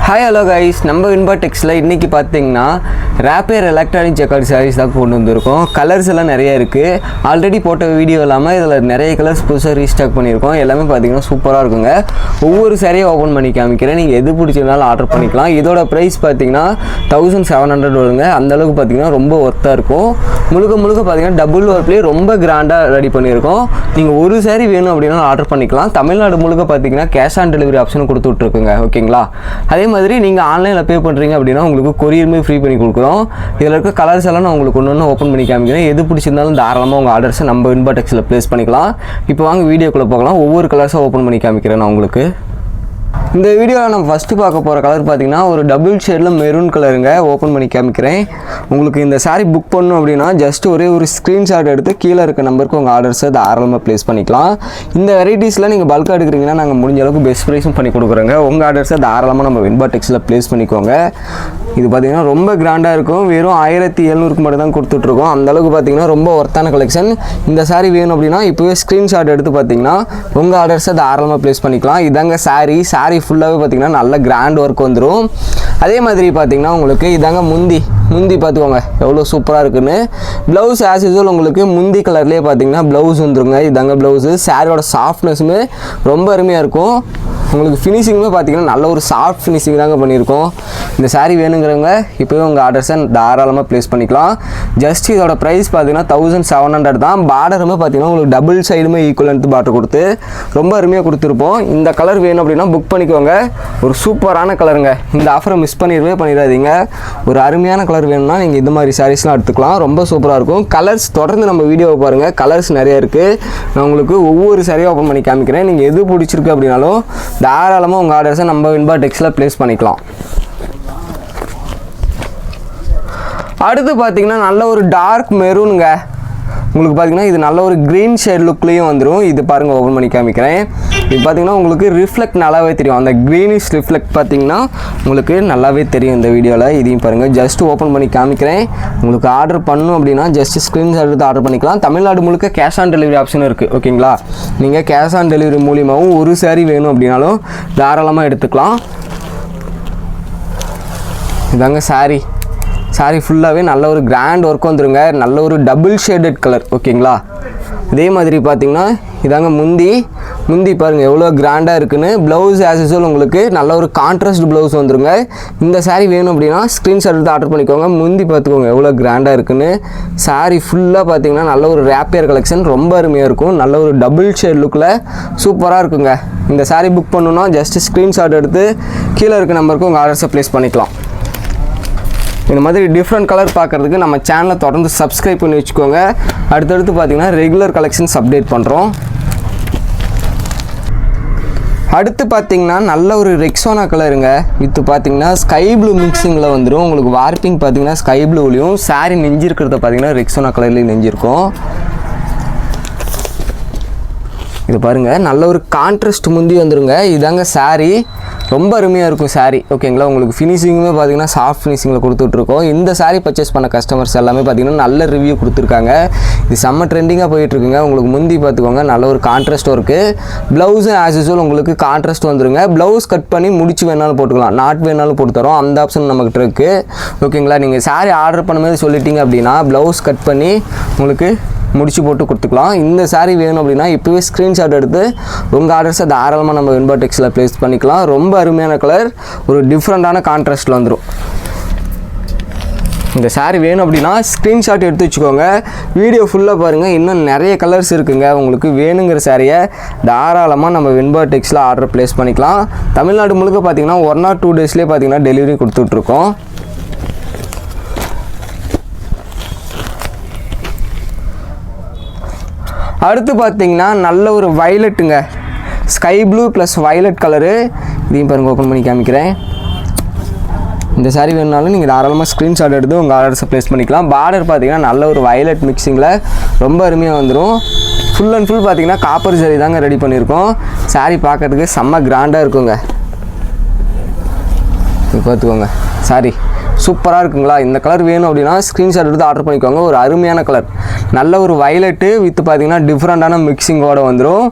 Hi hello guys, நம்ம இன்பாடெக்ஸில் இன்றைக்கி பார்த்தீங்கன்னா ரேப்பியர் எலக்ட்ரானிக் ஜக்கார்ட் சாரீஸ் தான் கொண்டு வந்திருக்கோம். கலர்ஸ் எல்லாம் நிறைய இருக்குது. ஆல்ரெடி போட்ட வீடியோ இல்லாமல் இதில் நிறைய கலர்ஸ் புதுசாக ரீஸ்டாக் பண்ணியிருக்கோம். எல்லாமே பார்த்தீங்கன்னா சூப்பராக இருக்குங்க. ஒவ்வொரு சாரியும் ஓப்பன் பண்ணி காமிக்கிறேன். நீங்கள் எது பிடிச்சிருந்தாலும் ஆர்டர் பண்ணிக்கலாம். இதோட ப்ரைஸ் பார்த்தீங்கன்னா 1700 வருங்க. அந்தளவுக்கு பார்த்தீங்கன்னா ரொம்ப ஒர்த்தாக இருக்கும். முழுக்க பார்த்தீங்கன்னா டபுள் ஒர்க்லேயே ரொம்ப கிராண்டாக ரெடி பண்ணியிருக்கோம். நீங்கள் ஒரு சாரி வேணும் அப்படின்னா ஆர்டர் பண்ணிக்கலாம். தமிழ்நாடு முழுக்க பார்த்தீங்கன்னா கேஷ் ஆன் டெலிவரி ஆப்ஷன் கொடுத்துட்ருக்குங்க. ஓகேங்களா? அதே மாதிரி நீங்கள் ஆன்லைனில் பே பண்ணுறீங்க அப்படின்னா உங்களுக்கு கொரியருமே ஃப்ரீ பண்ணி கொடுக்குறோம். இதில் இருக்க கலர்ஸ் எல்லாம் நான் உங்களுக்கு ஒன்று ஓப்பன் பண்ணி காமிக்கிறேன். எது பிடிச்சிருந்தாலும் தாராளமாக உங்கள் ஆர்டர்ஸை நம்ம இன்பாடெக்ஸில் ப்ளேஸ் பண்ணிக்கலாம். இப்போ வாங்க வீடியோக்குள்ளே போகலாம். ஒவ்வொரு கலர்ஸாக ஓப்பன் பண்ணி காமிக்கிறேன் நான் உங்களுக்கு. இந்த வீடியோவில் நம்ம ஃபஸ்ட்டு பார்க்க போகிற கலர் பார்த்தீங்கன்னா ஒரு டபுள் ஷேடில் மெரூன் கலருங்க. ஓப்பன் பண்ணி காமிக்கிறேன். உங்களுக்கு இந்த சாரீ புக் பண்ணணும் அப்படின்னா ஜஸ்ட் ஒரே ஒரு ஸ்க்ரீன்ஷாட் எடுத்து கீழே இருக்க நம்பருக்கு உங்கள் ஆர்டர்ஸை தாராளமாக ப்ளேஸ் பண்ணிக்கலாம். இந்த வெரைட்டிஸில் நீங்கள் பல்காக எடுக்கிறீங்கன்னா நாங்கள் முடிஞ்ச அளவுக்கு பெஸ்ட் ப்ரைஸும் பண்ணி கொடுக்குறோங்க. உங்கள் ஆர்டர்ஸை தாராளமாக நம்ம இன்பாடெக்ஸில் ப்ளேஸ் பண்ணிக்கோங்க. இது பார்த்திங்கன்னா ரொம்ப கிராண்டாக இருக்கும். வெறும் 1700 மட்டும் தான் கொடுத்துட்ருக்கோம். அந்தளவுக்கு பார்த்திங்கன்னா ரொம்ப ஒர்த்தான கலெக்ஷன். இந்த சாரீ வேணும் அப்படின்னா இப்போவே ஸ்க்ரீன்ஷாட் எடுத்து பார்த்தீங்கன்னா உங்கள் ஆர்டர்ஸை தாராளமாக ப்ளேஸ் பண்ணிக்கலாம். இதாங்க சாரீ ஃபுல்லாகவே பார்த்திங்கன்னா நல்ல கிராண்ட் ஒர்க் வந்துடும். அதே மாதிரி பார்த்திங்கன்னா உங்களுக்கு இதாங்க முந்தி பார்த்துக்கோங்க எவ்வளோ சூப்பராக இருக்குன்னு. ப்ளவுஸ் ஆஸ் யூஸ்வல் உங்களுக்கு முந்தி கலர்லேயே பார்த்திங்கன்னா ப்ளவுஸ் வந்துருங்க. இதாங்க ப்ளவுஸு. சாரியோட சாஃப்ட்னஸுமே ரொம்ப அருமையாக இருக்கும். உங்களுக்கு ஃபினிஷிங்குமே பார்த்திங்கன்னா நல்ல ஒரு சாஃப்ட் ஃபினிஷிங் தாங்க பண்ணியிருக்கோம். இந்த சாரீ வேணுங்கிறவங்க இப்போவே உங்கள் ஆர்டர்ஸை தாராளமாக ப்ளேஸ் பண்ணிக்கலாம். ஜஸ்ட் இதோட ப்ரைஸ் பார்த்திங்கன்னா 1700 தான். பார்டருமே பார்த்திங்கன்னா உங்களுக்கு டபுள் சைடுமே ஈக்குவல் லென்த் பார்டர் கொடுத்து ரொம்ப அருமையாக கொடுத்துருப்போம். இந்த கலர் வேணும் அப்படின்னா புக் பண்ணிக்கோங்க. ஒரு சூப்பரான கலருங்க. இந்த ஆஃபரை மிஸ் பண்ணிடாதீங்க. ஒரு அருமையான கலர் வேணும்னா நீங்கள் இந்த மாதிரி சாரீஸ்லாம் எடுத்துக்கலாம். ரொம்ப சூப்பராக இருக்கும். கலர்ஸ் தொடர்ந்து நம்ம வீடியோவை பாருங்கள். கலர்ஸ் நிறைய இருக்குது. நான் உங்களுக்கு ஒவ்வொரு சாரியாக ஓப்பன் பண்ணி காமிக்கிறேன். நீங்கள் எது பிடிச்சிருக்கு அப்படின்னாலும் தாராளமாக உங்கள் ஆர்டர்ஸை நம்ம இன்பாடெக்ஸில் ப்ளேஸ் பண்ணிக்கலாம். அடுத்து பார்த்தீங்கன்னா நல்ல ஒரு டார்க் மெரூனுங்க. உங்களுக்கு பார்த்தீங்கன்னா இது நல்ல ஒரு க்ரீன் ஷேட் லுக்லேயும் வந்துடும். இது பாருங்கள் ஓப்பன் பண்ணி காமிக்கிறேன். இது பார்த்தீங்கன்னா உங்களுக்கு ரிஃப்ளெக்ட் நல்லாவே தெரியும். அந்த க்ரீனிஷ் ரிஃப்ளெக்ட் பார்த்தீங்கன்னா உங்களுக்கு நல்லாவே தெரியும் இந்த வீடியோவில். இதையும் பாருங்கள். ஜஸ்ட் ஓப்பன் பண்ணி காமிக்கிறேன். உங்களுக்கு ஆர்டர் பண்ணணும் அப்படின்னா ஜஸ்ட் ஸ்க்ரீன்ஷாட் எடுத்து ஆர்டர் பண்ணிக்கலாம். தமிழ்நாடு முழுக்க கேஷ் ஆன் டெலிவரி ஆப்ஷன் இருக்குது. ஓகேங்களா? நீங்கள் கேஷ் ஆன் டெலிவரி மூலியமாகவும் ஒரு சாரி வேணும் அப்படின்னாலும் தாராளமாக எடுத்துக்கலாம். இதாங்க சாரி ஃபுல்லாகவே நல்ல ஒரு கிராண்ட் ஒர்க் வந்துருங்க. நல்ல ஒரு டபுள் ஷேடட் கலர். ஓகேங்களா? இதே மாதிரி பார்த்தீங்கன்னா இதாங்க முந்தி பாருங்கள் எவ்வளோ கிராண்டாக இருக்குன்னு. ப்ளவுஸ் ஆஸ் யூஸ்வல் உங்களுக்கு நல்ல ஒரு கான்ட்ராஸ்ட் ப்ளவுஸ் வந்துருங்க. இந்த சாரீ வேணும் அப்படின்னா ஸ்க்ரீன்ஷாட் எடுத்து ஆர்டர் பண்ணிக்கோங்க. முந்தி பார்த்துக்கோங்க எவ்வளோ கிராண்டாக இருக்குன்னு. சாரீ ஃபுல்லாக பார்த்தீங்கன்னா நல்ல ஒரு ரேப்பியர் கலெக்ஷன். ரொம்ப அருமையாக இருக்கும். நல்ல ஒரு டபுள் ஷேட் லுக்கில் சூப்பராக இருக்குங்க. இந்த சாரீ புக் பண்ணணுன்னா ஜஸ்ட் ஸ்க்ரீன்ஷாட் எடுத்து கீழே இருக்க நம்பருக்கு உங்கள் ஆர்டர்ஸை ப்ளேஸ் பண்ணிக்கலாம். இந்த மாதிரி டிஃப்ரெண்ட் கலர் பார்க்குறதுக்கு நம்ம சேனலை தொடர்ந்து சப்ஸ்கிரைப் பண்ணி வச்சுக்கோங்க. அடுத்தடுத்து பார்த்திங்கன்னா ரெகுலர் கலெக்ஷன்ஸ் அப்டேட் பண்ணுறோம். அடுத்து பார்த்திங்கன்னா நல்ல ஒரு ரெக்ஸோனா கலருங்க. வித்து பார்த்திங்கன்னா ஸ்கை ப்ளூ மிக்சிங்கில் வந்துடும். உங்களுக்கு வார்ப்பிங் பார்த்திங்கன்னா ஸ்கை ப்ளூலையும் சாரீ நெஞ்சிருக்கிறத பார்த்திங்கன்னா ரெக்ஸோனா கலர்லேயும் நெஞ்சிருக்கும். இது பாருங்கள் நல்ல ஒரு கான்ட்ராஸ்ட் முந்தி வந்துருங்க. இதாங்க சாரீ. ரொம்ப அருமையாக இருக்கும் சாரீ. ஓகேங்களா? உங்களுக்கு ஃபினிஷிங்குமே பார்த்தீங்கன்னா சாஃப்ட் ஃபினிஷிங்கில் கொடுத்துட்ருக்கோம். இந்த சாரீ பர்ச்சேஸ் பண்ண கஸ்டமர்ஸ் எல்லாமே பார்த்தீங்கன்னா நல்ல ரிவ்யூ கொடுத்துருக்காங்க. இது செம்ம ட்ரெண்டிங்காக போயிட்டுருக்குங்க. உங்களுக்கு முந்தி பார்த்துக்கோங்க நல்ல ஒரு கான்ட்ராஸ்ட்டும் இருக்குது. ப்ளவுஸும் ஆஸ் யூஸ்வல் உங்களுக்கு கான்ட்ராஸ்ட் வந்துருங்க. ப்ளவுஸ் கட் பண்ணி முடிச்சு வேணாலும் போட்டுக்கலாம். நாட் வேணாலும் போட்டு தரோம். அந்த ஆப்ஷன் நம்மகிட்ட இருக்குது. ஓகேங்களா? நீங்கள் சாரீ ஆர்டர் பண்ணும்போது சொல்லிட்டீங்க அப்படின்னா ப்ளவுஸ் கட் பண்ணி உங்களுக்கு முடிச்சு போட்டு கொடுத்துக்கலாம். இந்த சாரீ வேணும் அப்படின்னா இப்போவே ஸ்க்ரீன்ஷாட் எடுத்து உங்கள் ஆர்டர்ஸை தாராளமாக நம்ம இன்பாடெக்ஸில் ப்ளேஸ் பண்ணிக்கலாம். ரொம்ப அருமையான கலர். ஒரு டிஃப்ரெண்ட்டான கான்ட்ராஸ்ட்டில் வந்துடும். இந்த சாரீ வேணும் அப்படின்னா ஸ்க்ரீன்ஷாட் எடுத்து வச்சுக்கோங்க. வீடியோ ஃபுல்லாக பாருங்கள். இன்னும் நிறைய கலர்ஸ் இருக்குங்க. உங்களுக்கு வேணுங்கிற சாரியை தாராளமாக நம்ம இன்பாடெக்ஸில் ஆர்டர் ப்ளேஸ் பண்ணிக்கலாம். தமிழ்நாடு முழுக்க பார்த்திங்கன்னா 1 or 2 டேஸ்லேயே பார்த்திங்கன்னா டெலிவரி கொடுத்துட்ருக்கோம். அடுத்து பார்த்திங்கன்னா நல்ல ஒரு வயலட்டுங்க. Sky blue plus violet colour. இதையும் பாருங்கள் ஓப்பன் பண்ணி காமிக்கிறேன். இந்த சாரீ வேணுனாலும் நீங்கள் தாராளமாக ஸ்க்ரீன்ஷாட் எடுத்து உங்கள் ஆர்டர்ஸை ப்ளேஸ் பண்ணிக்கலாம். பார்டர் பார்த்திங்கன்னா நல்ல ஒரு வயலட் மிக்சிங்கில் ரொம்ப அருமையாக வந்துடும். ஃபுல் அண்ட் ஃபுல் பார்த்திங்கன்னா காப்பர் சாரீ தாங்க ரெடி பண்ணியிருக்கோம். சாரீ பார்க்குறதுக்கு செம்ம கிராண்டாக இருக்குங்க. இது பார்த்துக்கோங்க சாரீ சூப்பராக இருக்குங்களா? இந்த கலர் வேணும் அப்படின்னா ஸ்க்ரீன்ஷாட் எடுத்து ஆர்டர் பண்ணிக்கோங்க. ஒரு அருமையான கலர். நல்ல ஒரு வயலட்டு வித் பார்த்தீங்கன்னா டிஃப்ரெண்ட்டான மிக்சிங்கோடு வந்துடும்.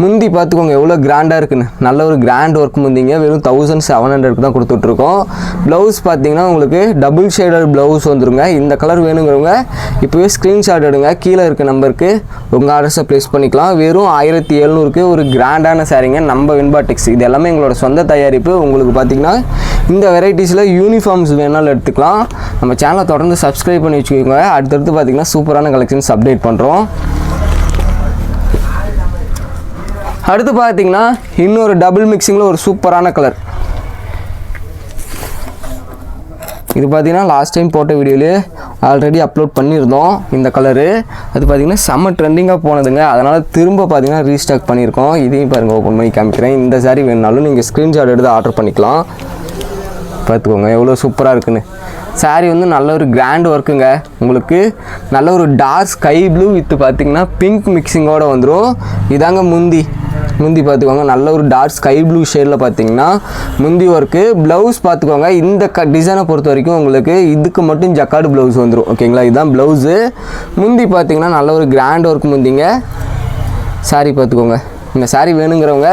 முந்தி பார்த்துக்கோங்க எவ்வளோ கிராண்டாக இருக்குன்னு. நல்ல ஒரு கிராண்ட் ஒர்க் முந்திங்க வெறும் 1700 தான் கொடுத்துட்ருக்கோம். ப்ளவுஸ் பார்த்தீங்கன்னா உங்களுக்கு டபுள் ஷேடட் ப்ளவுஸ் வந்துருங்க. இந்த கலர் வேணுங்கிறவங்க இப்போவே ஸ்க்ரீன்ஷாட் எடுங்க, கீழே இருக்க நம்பருக்கு உங்கள் ஆர்டர்ஸை ப்ளேஸ் பண்ணிக்கலாம். வெறும் 1700க்கு ஒரு கிராண்டான சாரீங்க நம்ம வெண்பா டெக்ஸ். இது எல்லாமே எங்களோட சொந்த தயாரிப்பு. உங்களுக்கு பார்த்தீங்கன்னா இந்த வெரைட்டிஸில் யூனிஃபார்ம்ஸ் வேணாலும் எடுத்துக்கலாம். நம்ம சேனலை தொடர்ந்து சப்ஸ்கிரைப் பண்ணி வச்சுக்கோங்க. அடுத்தடுத்து பார்த்தீங்கன்னா சூப்பரான கலெக்ஷன்ஸ் அப்டேட் பண்ணுறோம். அடுத்து பார்த்தீங்கன்னா இன்னொரு டபுள் மிக்சிங்கில் ஒரு சூப்பரான கலர். இது பார்த்தீங்கன்னா லாஸ்ட் டைம் போட்ட வீடியோவிலே ஆல்ரெடி அப்லோட் பண்ணியிருந்தோம். இந்த கலரு அது பார்த்திங்கன்னா செம்ம ட்ரெண்டிங்காக போனதுங்க. அதனால் திரும்ப பார்த்திங்கன்னா ரீஸ்டாக் பண்ணியிருக்கோம். இதையும் பாருங்கள், ஓப்பன் பண்ணி காமிக்கிறேன். இந்த சாரீ வேணுனாலும் நீங்கள் ஸ்க்ரீன்ஷாட் எடுத்து ஆர்டர் பண்ணிக்கலாம். பார்த்துக்கோங்க எவ்வளோ சூப்பராக இருக்குன்னு. சாரீ வந்து நல்ல ஒரு கிராண்ட் ஒர்க்குங்க. உங்களுக்கு நல்ல ஒரு டார்க் ஸ்கை ப்ளூ வித் பார்த்திங்கன்னா பிங்க் மிக்சிங்கோடு வந்துடும். இதாங்க முந்தி பார்த்துக்கோங்க நல்ல ஒரு டார்க் ஸ்கை ப்ளூ ஷேடில் பார்த்தீங்கன்னா முந்தி ஒர்க்கு. ப்ளவுஸ் பார்த்துக்கோங்க இந்த டிசைனை பொறுத்த வரைக்கும் உங்களுக்கு இதுக்கு மட்டும் ஜக்கார்டு ப்ளவுஸ் வந்துடும். ஓகேங்களா, இதுதான் ப்ளவுஸு. முந்தி பார்த்தீங்கன்னா நல்ல ஒரு கிராண்ட் ஒர்க் முந்திங்க. சாரீ பார்த்துக்கோங்க. இந்த சாரீ வேணுங்கிறவங்க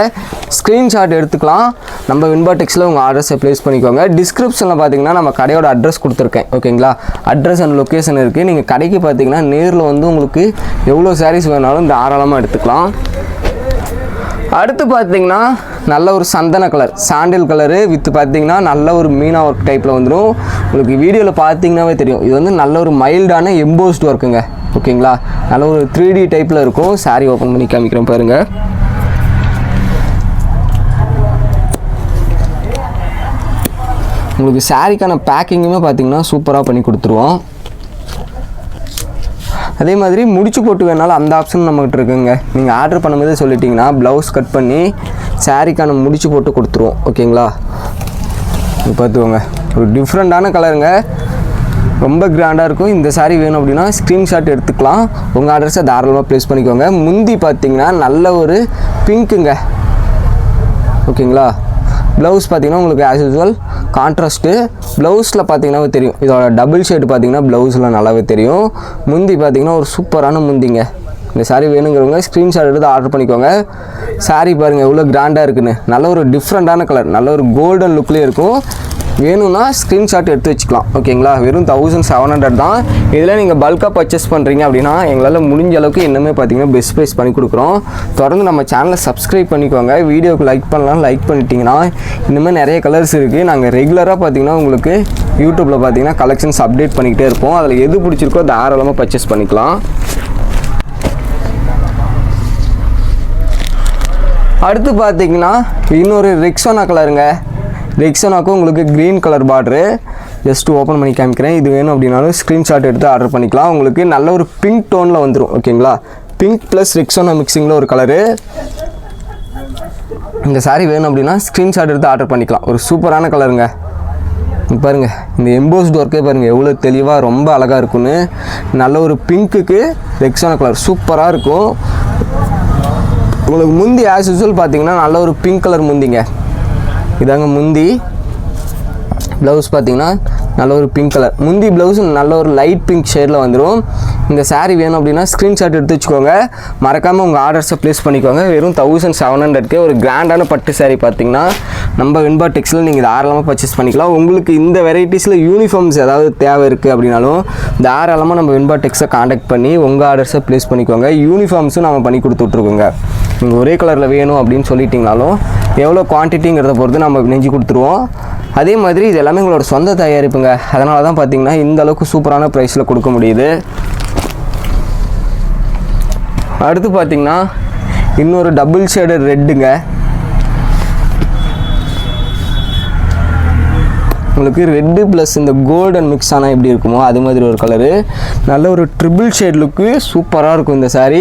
ஸ்க்ரீன்ஷாட் எடுத்துக்கலாம். நம்ம வெண்பா டெக்ஸில் உங்கள் ஆர்டர்ஸை ப்ளேஸ் பண்ணிக்கோங்க. டிஸ்கிரிப்ஷனில் பார்த்தீங்கன்னா நம்ம கடையோட அட்ரஸ் கொடுத்துருக்கேன். ஓகேங்களா, அட்ரஸ் அண்ட் லொக்கேஷன் இருக்குது. நீங்கள் கடைக்கு பார்த்தீங்கன்னா நேரில் வந்து உங்களுக்கு எவ்வளோ சாரீஸ் வேணாலும் தாராளமாக எடுத்துக்கலாம். அடுத்து பார்த்தீங்கன்னா நல்ல ஒரு சந்தன கலர், சாண்டில் கலரு வித் பார்த்தீங்கன்னா நல்ல ஒரு மீனா ஒர்க் டைப்பில் வந்துடும். உங்களுக்கு வீடியோவில் பார்த்தீங்கன்னாவே தெரியும். இது வந்து நல்ல ஒரு மைல்டான எம்போஸ்ட் ஒர்க்குங்க. ஓகேங்களா, நல்ல ஒரு 3D டைப்பில் இருக்கும். சாரீ ஓப்பன் பண்ணி காமிக்கிறேன் பாருங்கள். உங்களுக்கு சாரீக்கான பேக்கிங்குமே பார்த்தீங்கன்னா சூப்பராக பண்ணி கொடுத்துருவோம். அதே மாதிரி முடிச்சு போட்டு வேணாலும் அந்த ஆப்ஷன் நம்மகிட்ட இருக்குங்க. நீங்கள் ஆர்டர் பண்ணும்போது சொல்லிட்டிங்கன்னா ப்ளவுஸ் கட் பண்ணி சாரீக்கான முடிச்சு போட்டு கொடுத்துருவோம். ஓகேங்களா, பார்த்துக்கோங்க ஒரு டிஃப்ரெண்ட்டான கலருங்க, ரொம்ப கிராண்டாக இருக்கும். இந்த சாரீ வேணும் அப்படின்னா ஸ்க்ரீன்ஷாட் எடுத்துக்கலாம். உங்கள் ஆர்டர்ஸை தாராளமாக ப்ளேஸ் பண்ணிக்கோங்க. முந்தி பார்த்தீங்கன்னா நல்ல ஒரு பிங்க்குங்க. ஓகேங்களா, ப்ளவுஸ் பார்த்தீங்கன்னா உங்களுக்கு ஆஸ் யூஸ்வல் கான்ட்ராஸ்ட்டு. ப்ளவுஸில் பார்த்தீங்கன்னா தெரியும், இதோட டபுள் ஷேட் பார்த்தீங்கன்னா ப்ளவுஸில் நல்லாவே தெரியும். முந்தி பார்த்தீங்கன்னா ஒரு சூப்பரான முந்திங்க. இந்த சாரீ வேணுங்கிறவங்க ஸ்க்ரீன்ஷாட் எடுத்து ஆர்டர் பண்ணிக்கோங்க. சாரீ பாருங்கள் எவ்வளோ கிராண்டாக இருக்குன்னு. நல்ல ஒரு டிஃப்ரெண்ட்டான கலர், நல்ல ஒரு கோல்டன் லுக்லேயே இருக்கும். வேணும்னா ஸ்க்ரீன்ஷாட் எடுத்து வச்சுக்கலாம். ஓகேங்களா, வெறும் 1700 தான். இதில் நீங்கள் பல்காக பர்ச்சேஸ் பண்ணுறீங்க அப்படின்னா எங்களால் முடிஞ்ச அளவுக்கு இன்னுமே பார்த்தீங்கன்னா பெஸ்ட் ப்ரைஸ் பண்ணி கொடுக்குறோம். தொடர்ந்து நம்ம சேனலை சப்ஸ்கிரைப் பண்ணிக்கோங்க. வீடியோக்கு லைக் பண்ணலாம். லைக் பண்ணிட்டீங்கன்னா இனிமேல் நிறைய கலர்ஸ் இருக்குது. நாங்கள் ரெகுலராக பார்த்தீங்கன்னா உங்களுக்கு யூடியூப்பில் பார்த்தீங்கன்னா கலெக்ஷன்ஸ் அப்டேட் பண்ணிக்கிட்டே இருப்போம். அதில் எது பிடிச்சிருக்கோ தாராளமாக பர்ச்சேஸ் பண்ணிக்கலாம். அடுத்து பார்த்தீங்கன்னா இன்னொரு ரெக்ஸோனா கலருங்க. ரெக்ஸோனாக்கும் உங்களுக்கு green colour border. Just open பண்ணி காமிக்கிறேன். இது வேணும் அப்படின்னாலும் ஸ்க்ரீன்ஷாட் எடுத்து ஆர்டர் பண்ணிக்கலாம். உங்களுக்கு நல்ல ஒரு பிங்க் டோனில் வந்துடும். ஓகேங்களா, பிங்க் ப்ளஸ் ரெக்ஸோனா மிக்சிங்கில் ஒரு கலரு. இந்த சாரீ வேணும் அப்படின்னா ஸ்க்ரீன்ஷாட் எடுத்து ஆர்டர் பண்ணிக்கலாம். ஒரு சூப்பரான கலருங்க. பாருங்கள் இந்த எம்போஸ்ட் ஒர்க்கே பாருங்கள் எவ்வளோ தெளிவாக ரொம்ப அழகாக இருக்குன்னு. நல்ல ஒரு பிங்க்குக்கு ரெக்ஸோனா கலர் சூப்பராக இருக்கும். உங்களுக்கு முந்தி ஆஸ் யூஸ்வல் பார்த்தீங்கன்னா நல்ல ஒரு பிங்க் கலர் முந்திங்க. இதாங்க முந்தி. ப்ளவுஸ் பார்த்தீங்கன்னா நல்ல ஒரு பிங்க் கலர் முந்தி. ப்ளவுஸ் நல்ல ஒரு லைட் பிங்க் ஷேடில் வந்துடும். இந்த சாரீ வேணும் அப்படின்னா ஸ்க்ரீன்ஷாட் எடுத்து வச்சுக்கோங்க. மறக்காமல் உங்கள் ஆர்டர்ஸை ப்ளேஸ் பண்ணிக்கோங்க. வெறும் 1700க்கு ஒரு கிராண்டான பட்டு சாரீ பார்த்தீங்கன்னா நம்ம வெண்பா டெக்ஸில் நீங்கள் தாராளமாக பர்ச்சேஸ் பண்ணிக்கலாம். உங்களுக்கு இந்த வெரைட்டிஸில் யூனிஃபார்ம்ஸ் ஏதாவது தேவை இருக்குது அப்படின்னாலும் தாராளமாக நம்ம வெண்பா டெக்ஸை காண்டாக்ட் பண்ணி உங்கள் ஆர்டர்ஸை ப்ளேஸ் பண்ணிக்கோங்க. யூனிஃபார்ம்ஸும் நம்ம பண்ணி கொடுத்துட்ருக்கோங்க. நீங்கள் ஒரே கலரில் வேணும் அப்படின்னு சொல்லிட்டிங்கனாலும் எவ்வளோ குவான்டிட்டிங்கிறத பொறுத்து நம்ம நெஞ்சு கொடுத்துருவோம். அதே மாதிரி இது எல்லாமே எங்களோட சொந்த தயாரிப்புங்க. அதனால தான் பார்த்தீங்கன்னா இந்த அளவுக்கு சூப்பரான ப்ரைஸில் கொடுக்க முடியுது. அடுத்து பார்த்தீங்கன்னா இன்னொரு டபுள் ஷேடட் ரெட்டுங்க. உங்களுக்கு ரெட்டு ப்ளஸ் இந்த கோல்டன் மிக்ஸ் ஆனால் எப்படி இருக்குமோ அது மாதிரி ஒரு கலரு. நல்ல ஒரு ட்ரிபிள் ஷேட் லுக்கு சூப்பராக இருக்கும் இந்த சாரீ.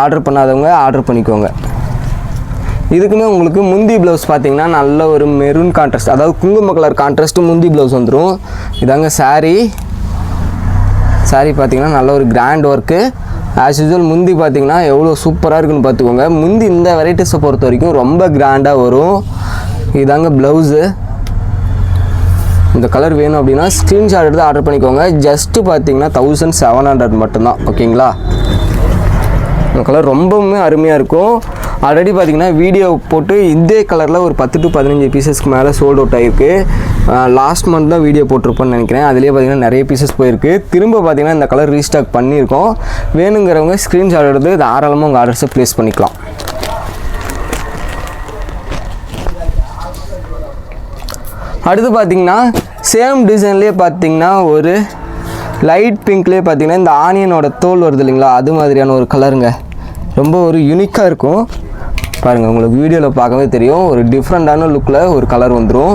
ஆர்டர் பண்ணாதவங்க ஆர்டர் பண்ணிக்கோங்க. இதுக்குமே உங்களுக்கு முந்தி ப்ளவுஸ் பார்த்தீங்கன்னா நல்ல ஒரு மெரூன் கான்ட்ராஸ்ட், அதாவது குங்கும கலர் கான்ட்ராஸ்ட்டு முந்தி ப்ளவுஸ் வந்துடும். இதாங்க சாரீ. சாரீ பார்த்தீங்கன்னா நல்ல ஒரு கிராண்ட் ஒர்க்கு. ஆஸ் யூஸ்வல் முந்தி பார்த்தீங்கன்னா எவ்வளோ சூப்பராக இருக்குன்னு பார்த்துக்கோங்க. முந்தி இந்த வெரைட்டிஸை பொறுத்த வரைக்கும் ரொம்ப கிராண்டாக வரும். இதாங்க ப்ளவுஸு. இந்த கலர் வேணும் அப்படின்னா ஸ்க்ரீன்ஷாட் எடுத்து ஆர்டர் பண்ணிக்கோங்க. ஜஸ்ட்டு பார்த்தீங்கன்னா 1700 மட்டும்தான். ஓகேங்களா? இந்த கலர் ரொம்பவுமே அருமையாக இருக்கும். ஆல்ரெடி பார்த்தீங்கன்னா வீடியோ போட்டு இதே கலரில் ஒரு 10 to 15 பீசஸ்க்கு மேலே சோல்ட் அவுட் ஆகிருக்கு. லாஸ்ட் மந்த் தான் வீடியோ போட்டிருப்போன்னு நினைக்கிறேன். அதுலேயே பார்த்தீங்கன்னா நிறைய பீசஸ் போயிருக்கு. திரும்ப பார்த்தீங்கன்னா இந்த கலர் ரீஸ்டாக் பண்ணியிருக்கோம். வேணுங்கிறவங்க ஸ்க்ரீன்ஷாட் எடுத்து தாராளமாக உங்கள் ஆர்டர்ஸை ப்ளேஸ் பண்ணிக்கலாம். அடுத்து பார்த்தீங்கன்னா சேம் டிசைன்லேயே பார்த்தீங்கன்னா ஒரு லைட் பிங்க்லேயே பார்த்தீங்கன்னா இந்த ஆனியனோட தோல் வருது இல்லைங்களா, அது மாதிரியான ஒரு கலருங்க. ரொம்ப ஒரு யூனிக்காக இருக்கும். பாருங்கள், உங்களுக்கு வீடியோவில் பார்க்கவே தெரியும். ஒரு டிஃப்ரெண்ட்டான லுக்கில் ஒரு கலர் வந்துடும்.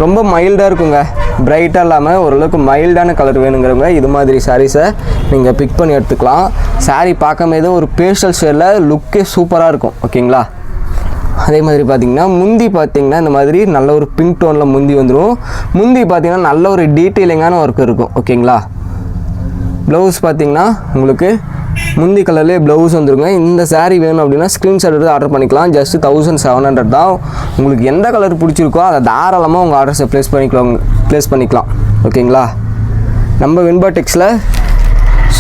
ரொம்ப மைல்டாக இருக்குங்க, பிரைட்டாக இல்லாமல் ஓரளவுக்கு மைல்டான கலர் வேணுங்கிறவங்க இது மாதிரி சாரீஸை நீங்கள் பிக் பண்ணி எடுத்துக்கலாம். சாரீ பார்க்கும்போது ஒரு பேஸ்டல் ஷேடில் லுக்கே சூப்பராக இருக்கும். ஓகேங்களா? அதே மாதிரி பார்த்திங்கன்னா முந்தி பார்த்திங்கன்னா இந்த மாதிரி நல்ல ஒரு பிங்க் டோனில் முந்தி வந்துடும். முந்தி பார்த்திங்கன்னா நல்ல ஒரு டீட்டெயிலிங்கான ஒர்க் இருக்கும். ஓகேங்களா? ப்ளவுஸ் பார்த்திங்கன்னா உங்களுக்கு முந்தி கலர்லேயே ப்ளவுஸ் வந்துருங்க. இந்த சாரீ வேணும் அப்படின்னா ஸ்க்ரீன்ஷாட் எடுத்து ஆர்டர் பண்ணிக்கலாம். ஜஸ்ட்டு 1700 தான். உங்களுக்கு எந்த கலர் பிடிச்சிருக்கோ அதை தாராளமாக உங்கள் ஆர்டர்ஸை ப்ளேஸ் பண்ணிக்கலாம். ஓகேங்களா? நம்ம வின்பாடெக்ஸில்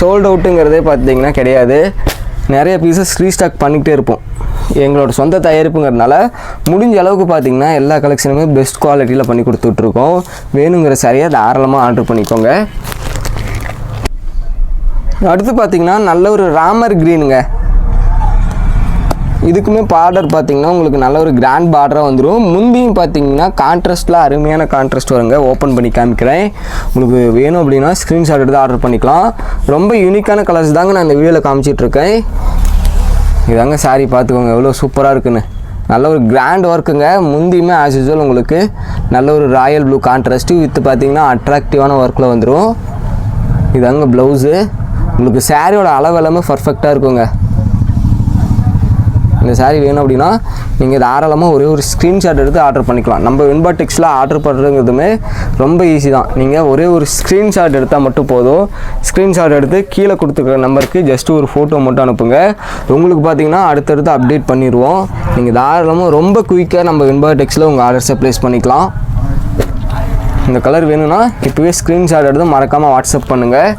சோல்ட் அவுட்டுங்கிறதே பார்த்திங்கன்னா கிடையாது. நிறைய பீசஸ் ரீஸ்டாக் பண்ணிக்கிட்டே இருப்போம். எங்களோட சொந்த தயாரிப்புங்கிறதுனால முடிஞ்ச அளவுக்கு பார்த்திங்கன்னா எல்லா கலெக்ஷனுமே பெஸ்ட் குவாலிட்டியில் பண்ணி கொடுத்துட்ருக்கோம். வேணுங்கிற சாரியை தாராளமாக ஆர்டர் பண்ணிக்கோங்க. அடுத்து பார்த்திங்கன்னா நல்ல ஒரு ராமர் க்ரீனுங்க. இதுக்குமே பார்டர் பார்த்திங்கன்னா உங்களுக்கு நல்ல ஒரு கிராண்ட் பார்டராக வந்துடும். முந்தியும் பார்த்திங்கன்னா கான்ட்ராஸ்ட்டில் அருமையான கான்ட்ராஸ்ட் வருங்க. ஓப்பன் பண்ணி காமிக்கிறேன். உங்களுக்கு வேணும் அப்படின்னா ஸ்க்ரீன்ஷாட் எடுத்து ஆர்டர் பண்ணிக்கலாம். ரொம்ப யூனிக்கான கலர்ஸ் தாங்க நான் இந்த வீடியோவில் காமிச்சிட்ருக்கேன். இதாங்க சாரீ பார்த்துக்கோங்க எவ்வளோ சூப்பராக இருக்குன்னு. நல்ல ஒரு கிராண்ட் ஒர்க்குங்க. முந்தியுமே ஆஸ் யூஸ்வல் உங்களுக்கு நல்ல ஒரு ராயல் ப்ளூ கான்ட்ராஸ்ட்டு வித் பார்த்திங்கன்னா அட்ராக்டிவான ஒர்க்கில் வந்துடும். இதாங்க ப்ளவுஸு. உங்களுக்கு சாரியோட அளவு எல்லாமே பர்ஃபெக்டாக இருக்குங்க. இந்த சாரீ வேணும் அப்படின்னா நீங்கள் தாராளமாக ஒரே ஒரு ஸ்க்ரீன்ஷாட் எடுத்து ஆர்டர் பண்ணிக்கலாம். நம்ம வின்பாடெக்ஸில் ஆர்டர் பண்ணுறதுமே ரொம்ப ஈஸி தான். நீங்கள் ஒரே ஒரு ஸ்க்ரீன்ஷாட் எடுத்தால் மட்டும் போதும். ஸ்க்ரீன்ஷாட் எடுத்து கீழே கொடுத்துருக்க நம்பருக்கு ஜஸ்ட்டு ஒரு ஃபோட்டோ மட்டும் அனுப்புங்க. உங்களுக்கு பார்த்தீங்கன்னா அடுத்தடுத்து அப்டேட் பண்ணிடுவோம். நீங்கள் தாராளமாக ரொம்ப குயிக்காக நம்ம வின்பாடெக்ஸில் உங்கள் ஆர்டர்ஸை ப்ளேஸ் பண்ணிக்கலாம். இந்த கலர் வேணும்னா இப்போவே ஸ்க்ரீன்ஷாட் எடுத்து மறக்காமல் வாட்ஸ்அப் பண்ணுங்கள்.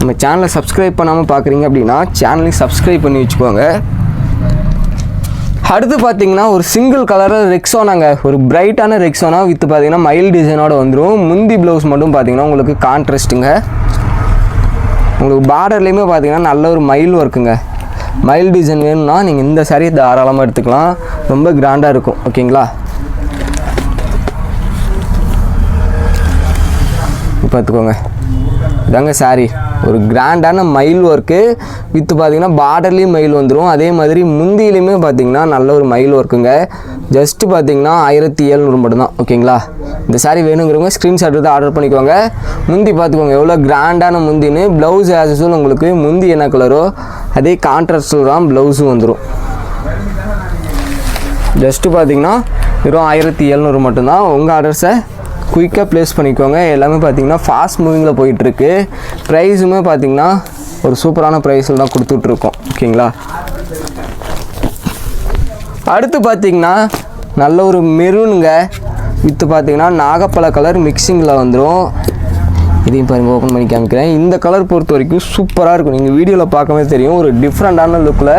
நம்ம சேனலை சப்ஸ்கிரைப் பண்ணாமல் பார்க்குறீங்க அப்படின்னா சேனலையும் சப்ஸ்கிரைப் பண்ணி வச்சுக்கோங்க. அடுத்து பார்த்தீங்கன்னா ஒரு சிங்கிள் கலரில் ரெக்ஸோனாங்க. ஒரு பிரைட்டான ரெக்ஸோனா வித் பார்த்தீங்கன்னா மைல் டிசைனோட வந்துடும். முந்தி ப்ளவுஸ் மட்டும் பார்த்தீங்கன்னா உங்களுக்கு கான்ட்ராஸ்ட்டுங்க. உங்களுக்கு பார்டர்லேயுமே பார்த்தீங்கன்னா நல்ல ஒரு மயில் ஒர்க்குங்க. மைல் டிசைன் வேணும்னா நீங்கள் இந்த சாரியை தாராளமாக எடுத்துக்கலாம். ரொம்ப கிராண்டாக இருக்கும். ஓகேங்களா? பார்த்துக்கோங்க, இதாங்க சாரீ. ஒரு கிராண்டான மயில் ஒர்க்கு வித்து பார்த்தீங்கன்னா பார்டர்லேயும் மயில் வந்துடும். அதே மாதிரி முந்தியிலையுமே பார்த்தீங்கன்னா நல்ல ஒரு மயில் ஒர்க்குங்க. ஜஸ்ட்டு பார்த்தீங்கன்னா 1700 மட்டும்தான். ஓகேங்களா? இந்த சாரீ வேணுங்கிறவங்க ஸ்க்ரீன்ஷாட் எடுத்து ஆர்டர் பண்ணிக்கோங்க. முந்தி பார்த்துக்கோங்க எவ்வளோ கிராண்டான முந்தின்னு. ப்ளவுஸ் ஆஸ் யூசுவல் உங்களுக்கு முந்தி என்ன கலரோ அதே கான்ட்ராஸ்டில் தான் ப்ளவுஸும் வந்துடும். ஜஸ்ட்டு பார்த்தீங்கன்னா வெறும் 1700 மட்டும்தான். உங்கள் ஆர்டர்ஸை குயிக்காக ப்ளேஸ் பண்ணிக்கோங்க. எல்லாமே பார்த்தீங்கன்னா ஃபாஸ்ட் மூவிங்கில் போயிட்டுருக்கு. ப்ரைஸுமே பார்த்தீங்கன்னா ஒரு சூப்பரான ப்ரைஸில் தான் கொடுத்துட்ருக்கோம். ஓகேங்களா? அடுத்து பார்த்தீங்கன்னா நல்ல ஒரு மெரூனுங்க வித்து பார்த்தீங்கன்னா நாகப்பழ கலர் மிக்சிங்கில் வந்துடும். இதையும் பாருங்கள், ஓப்பன் பண்ணி காமிக்கிறேன். இந்த கலர் பொறுத்த வரைக்கும் சூப்பராக இருக்கும். நீங்கள் வீடியோவில் பார்க்கவே தெரியும். ஒரு டிஃப்ரெண்ட்டான லுக்கில்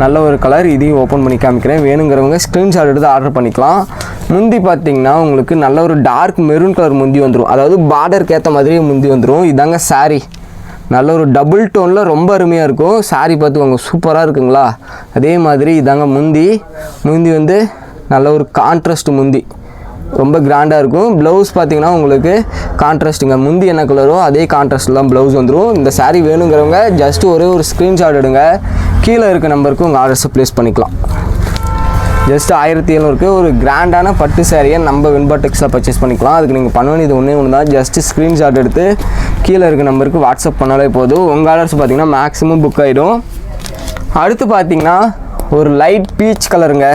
நல்ல ஒரு கலர். இதையும் ஓப்பன் பண்ணி காமிக்கிறேன். வேணுங்கிறவங்க ஸ்க்ரீன்ஷாட் எடுத்து ஆர்டர் பண்ணிக்கலாம். முந்தி பார்த்தீங்கன்னா உங்களுக்கு நல்ல ஒரு டார்க் மெரூன் கலர் முந்தி வந்துடும். அதாவது பார்டருக்கு ஏற்ற மாதிரியே முந்தி வந்துடும். இதாங்க சாரீ. நல்ல ஒரு டபுள் டோனில் ரொம்ப அருமையாக இருக்கும். சாரீ பார்த்துக்கோங்க சூப்பராக இருக்குங்களா? அதே மாதிரி இதாங்க முந்தி வந்து நல்ல ஒரு கான்ட்ராஸ்ட் முந்தி ரொம்ப கிராண்டாக இருக்கும். ப்ளவுஸ் பார்த்தீங்கன்னா உங்களுக்கு கான்ட்ராஸ்ட்டுங்க. முந்தி என்ன கலரோ அதே கான்ட்ராஸ்ட்டில் தான் ப்ளவுஸ் வந்துடும். இந்த சாரீ வேணுங்கிறவங்க ஜஸ்ட்டு ஒரே ஒரு ஸ்க்ரீன்ஷாட் எடுங்க. கீழே இருக்க நம்பருக்கு உங்கள் ஆர்டர்ஸை ப்ளேஸ் பண்ணிக்கலாம். ஜஸ்ட் 1700 ஒரு கிராண்டான பட்டு சாரியை நம்ம வின்பாடெக்ஸில் பர்ச்சேஸ் பண்ணிக்கலாம். அதுக்கு நீங்கள் பண்ண வேண்டியது ஒன்று தான். ஜஸ்ட்டு ஸ்க்ரீன்ஷாட் எடுத்து கீழே இருக்க நம்பருக்கு வாட்ஸ்அப் பண்ணாலே போதும். உங்கள் ஆர்டர்ஸ் பார்த்திங்கன்னா மேக்ஸிமம் புக் ஆகிடும். அடுத்து பார்த்திங்கன்னா ஒரு லைட் பீச் கலருங்க.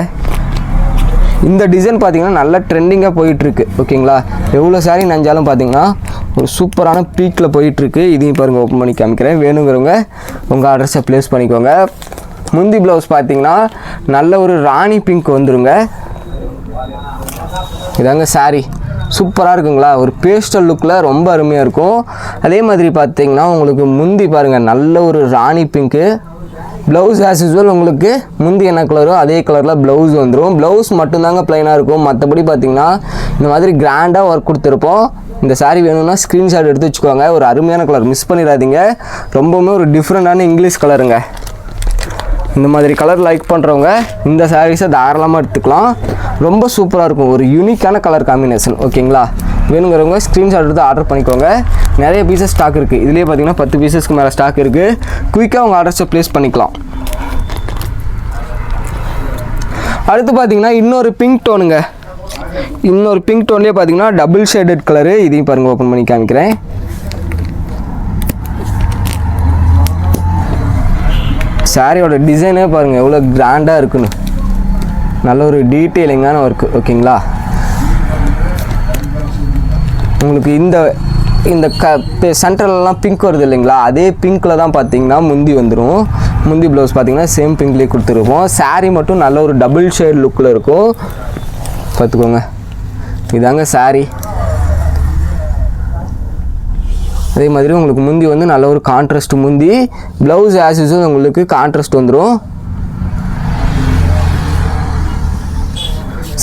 இந்த டிசைன் பார்த்திங்கன்னா நல்ல ட்ரெண்டிங்காக போயிட்டுருக்கு. ஓகேங்களா? எவ்வளோ சாரி நஞ்சாலும் பார்த்திங்கன்னா ஒரு சூப்பரான பீக்கில் போயிட்டுருக்கு. இதையும் பாருங்கள், ஓப்பன் பண்ணி காமிக்கிறேன். வேணுங்கிறவங்க உங்கள் ஆர்டர்ஸை ப்ளேஸ் பண்ணிக்கோங்க. முந்தி ப்ளவுஸ் பார்த்திங்கன்னா நல்ல ஒரு ராணி பிங்க் வந்துடுங்க. இதாங்க சாரீ. சூப்பராக இருக்குங்களா, ஒரு பேஸ்டல் லுக்கில் ரொம்ப அருமையாக இருக்கும். அதே மாதிரி பார்த்தீங்கன்னா உங்களுக்கு முந்தி பாருங்கள், நல்ல ஒரு ராணி பிங்க்கு. ப்ளவுஸ் ஆஸ் யூஸ்வல் உங்களுக்கு முந்தி என்ன கலரோ அதே கலரில் ப்ளவுஸ் வந்துடும். ப்ளவுஸ் மட்டும்தாங்க ப்ளைனாக இருக்கும். மற்றபடி பார்த்தீங்கன்னா இந்த மாதிரி கிராண்டாக ஒர்க் கொடுத்துருப்போம். இந்த சாரீ வேணும்னா ஸ்க்ரீன்ஷாட் எடுத்து வச்சுக்கோங்க. ஒரு அருமையான கலர், மிஸ் பண்ணிடாதீங்க. ரொம்பவுமே ஒரு டிஃப்ரெண்ட்டான இங்கிலீஷ் கலருங்க. இந்த மாதிரி கலர் லைக் பண்ணுறவங்க இந்த சாரீஸை தாராளமாக எடுத்துக்கலாம். ரொம்ப சூப்பராக இருக்கும், ஒரு யூனிக்கான கலர் காம்பினேஷன். ஓகேங்களா, வேணுங்கிறவங்க ஸ்க்ரீன்ஷாட் எடுத்து ஆர்டர் பண்ணிக்கோங்க. நிறைய பீசஸ் ஸ்டாக் இருக்குது. இதுலேயே பார்த்தீங்கன்னா 10 பீசஸ்க்கு மேலே ஸ்டாக் இருக்குது. குயிக்காக உங்கள் ஆர்டர்ஸை ப்ளேஸ் பண்ணிக்கலாம். அடுத்து பார்த்தீங்கன்னா இன்னொரு பிங்க் டோனுங்க. இன்னொரு பிங்க் டோன்லேயே பார்த்தீங்கன்னா டபுள் ஷேடட் கலரு. இதையும் பாருங்கள், ஓப்பன் பண்ணி காமிக்கிறேன். சாரியோட டிசைனே பாருங்கள் எவ்வளோ கிராண்டாக இருக்குன்னு. நல்ல ஒரு டீட்டெயிலிங்கான ஒர்க்கு. ஓகேங்களா, உங்களுக்கு இந்த சென்டர்லலாம் பிங்க் வருது இல்லைங்களா, அதே பிங்க்கில் தான் பார்த்தீங்கன்னா முந்தி வந்துடும். முந்தி ப்ளவுஸ் பார்த்தீங்கன்னா சேம் பிங்க்லேயே கொடுத்துருப்போம். சாரீ மட்டும் நல்ல ஒரு டபுள் ஷேட் லுக்கில் இருக்கும். பார்த்துக்கோங்க, இதாங்க சாரீ. அதே மாதிரி உங்களுக்கு முந்தி வந்து நல்ல ஒரு கான்ட்ராஸ்ட் முந்தி. ப்ளவுஸ் ஆஸ் யூஸ்வல் உங்களுக்கு கான்ட்ராஸ்ட் வந்துடும்.